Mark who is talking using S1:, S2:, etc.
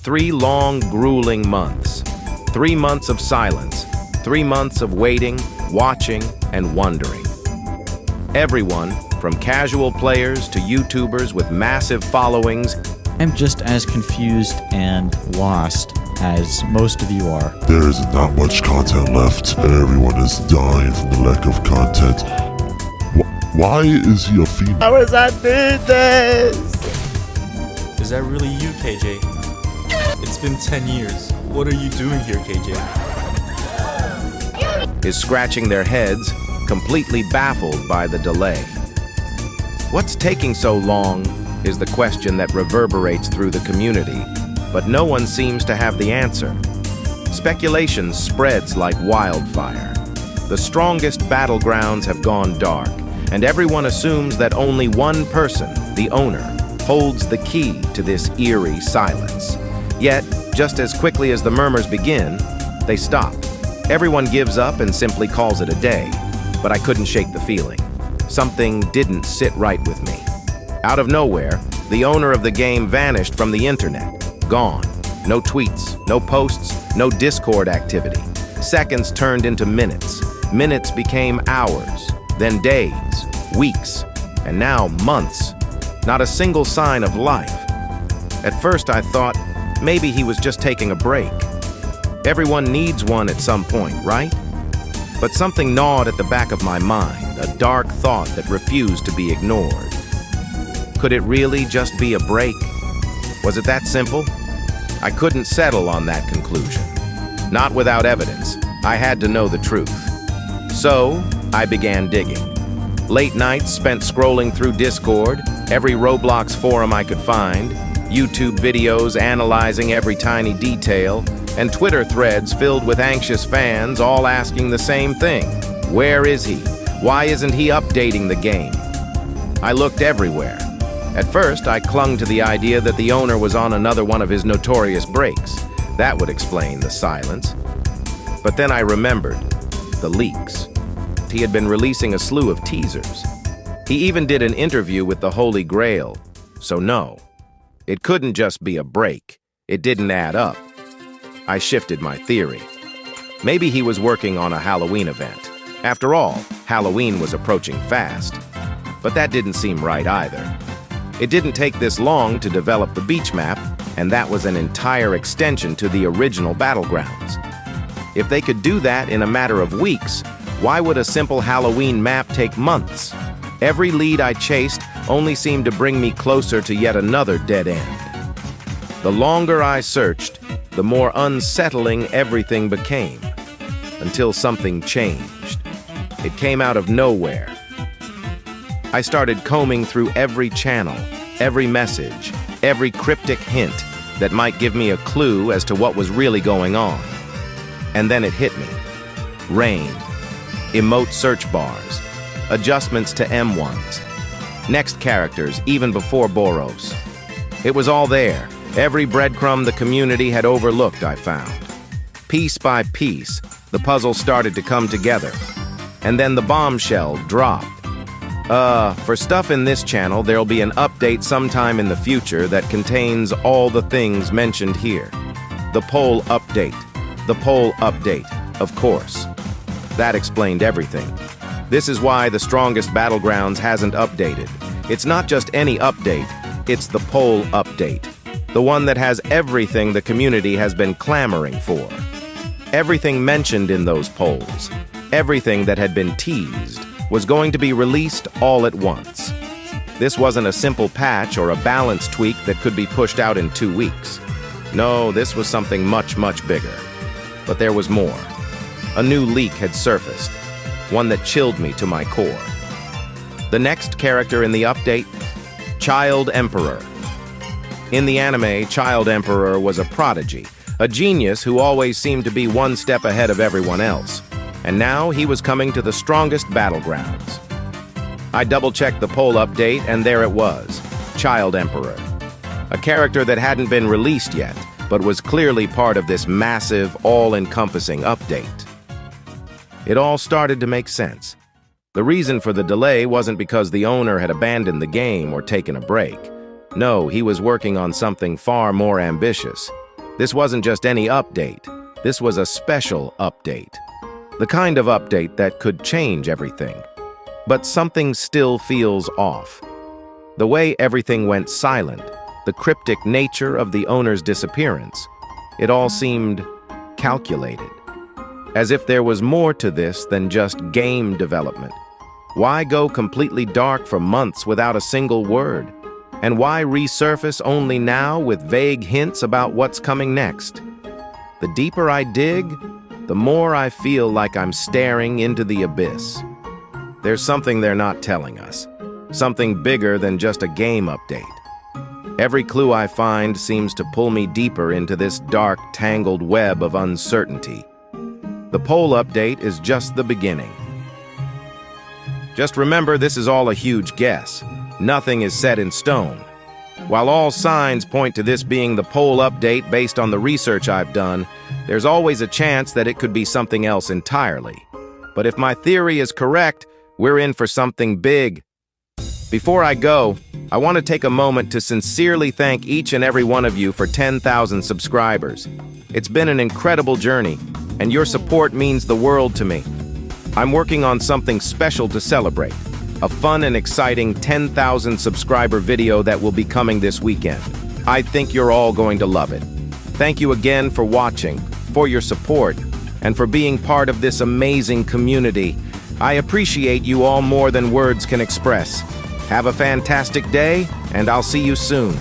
S1: 3 long, grueling months. 3 months of silence. 3 months of waiting, watching, and wondering. Everyone, from casual players to YouTubers with massive followings,
S2: I'm just as confused and lost as most of you are.
S3: There is not much content left. Everyone is dying from the lack of content. Why is he a female?
S1: How is I did this?
S4: Is that really you, KJ? It's been 10 years. What are you doing here, KJ?
S1: Is scratching their heads, completely baffled by the delay. What's taking so long is the question that reverberates through the community, but no one seems to have the answer. Speculation spreads like wildfire. The strongest battlegrounds have gone dark, and everyone assumes that only one person, the owner, holds the key to this eerie silence. Yet, just as quickly as the murmurs begin, they stop. Everyone gives up and simply calls it a day, but I couldn't shake the feeling. Something didn't sit right with me. Out of nowhere, the owner of the game vanished from the internet. Gone. No tweets, no posts, no Discord activity. Seconds turned into minutes. Minutes became hours, then days, weeks, and now months. Not a single sign of life. At first I thought maybe he was just taking a break. Everyone needs one at some point, right? But something gnawed at the back of my mind, a dark thought that refused to be ignored. Could it really just be a break? Was it that simple? I couldn't settle on that conclusion. Not without evidence. I had to know the truth. So, I began digging. Late nights spent scrolling through Discord, every Roblox forum I could find, YouTube videos analyzing every tiny detail, and Twitter threads filled with anxious fans all asking the same thing. Where is he? Why isn't he updating the game? I looked everywhere. At first, I clung to the idea that the owner was on another one of his notorious breaks. That would explain the silence. But then I remembered the leaks. He had been releasing a slew of teasers. He even did an interview with the Holy Grail. So no, it couldn't just be a break. It didn't add up. I shifted my theory. Maybe he was working on a Halloween event. After all, Halloween was approaching fast. But that didn't seem right either. It didn't take this long to develop the beach map, and that was an entire extension to the original Battlegrounds. If they could do that in a matter of weeks, why would a simple Halloween map take months? Every lead I chased only seemed to bring me closer to yet another dead end. The longer I searched, the more unsettling everything became, until something changed. It came out of nowhere. I started combing through every channel, every message, every cryptic hint that might give me a clue as to what was really going on. And then it hit me. Rain, emote search bars, adjustments to M1s, next characters even before Boros. It was all there. Every breadcrumb the community had overlooked, I found. Piece by piece, the puzzle started to come together. And then the bombshell dropped. For stuff in this channel, there'll be an update sometime in the future that contains all the things mentioned here. The poll update. The poll update, of course. That explained everything. This is why the strongest Battlegrounds hasn't updated. It's not just any update, it's the poll update. The one that has everything the community has been clamoring for. Everything mentioned in those polls, everything that had been teased, was going to be released all at once. This wasn't a simple patch or a balance tweak that could be pushed out in 2 weeks. No, this was something much, much bigger. But there was more. A new leak had surfaced, one that chilled me to my core. The next character in the update, Child Emperor. In the anime, Child Emperor was a prodigy, a genius who always seemed to be one step ahead of everyone else. And now he was coming to the strongest Battlegrounds. I double-checked the poll update, and there it was, Child Emperor. A character that hadn't been released yet, but was clearly part of this massive, all-encompassing update. It all started to make sense. The reason for the delay wasn't because the owner had abandoned the game or taken a break. No, he was working on something far more ambitious. This wasn't just any update. This was a special update. The kind of update that could change everything. But something still feels off. The way everything went silent, the cryptic nature of the owner's disappearance, it all seemed calculated. As if there was more to this than just game development. Why go completely dark for months without a single word? And why resurface only now with vague hints about what's coming next? The deeper I dig, the more I feel like I'm staring into the abyss. There's something they're not telling us. Something bigger than just a game update. Every clue I find seems to pull me deeper into this dark, tangled web of uncertainty. The poll update is just the beginning. Just remember, this is all a huge guess. Nothing is set in stone. While all signs point to this being the poll update based on the research I've done, there's always a chance that it could be something else entirely. But if my theory is correct, we're in for something big. Before I go, I want to take a moment to sincerely thank each and every one of you for 10,000 subscribers. It's been an incredible journey, and your support means the world to me. I'm working on something special to celebrate. A fun and exciting 10,000 subscriber video that will be coming this weekend. I think you're all going to love it. Thank you again for watching, for your support, and for being part of this amazing community. I appreciate you all more than words can express. Have a fantastic day, and I'll see you soon.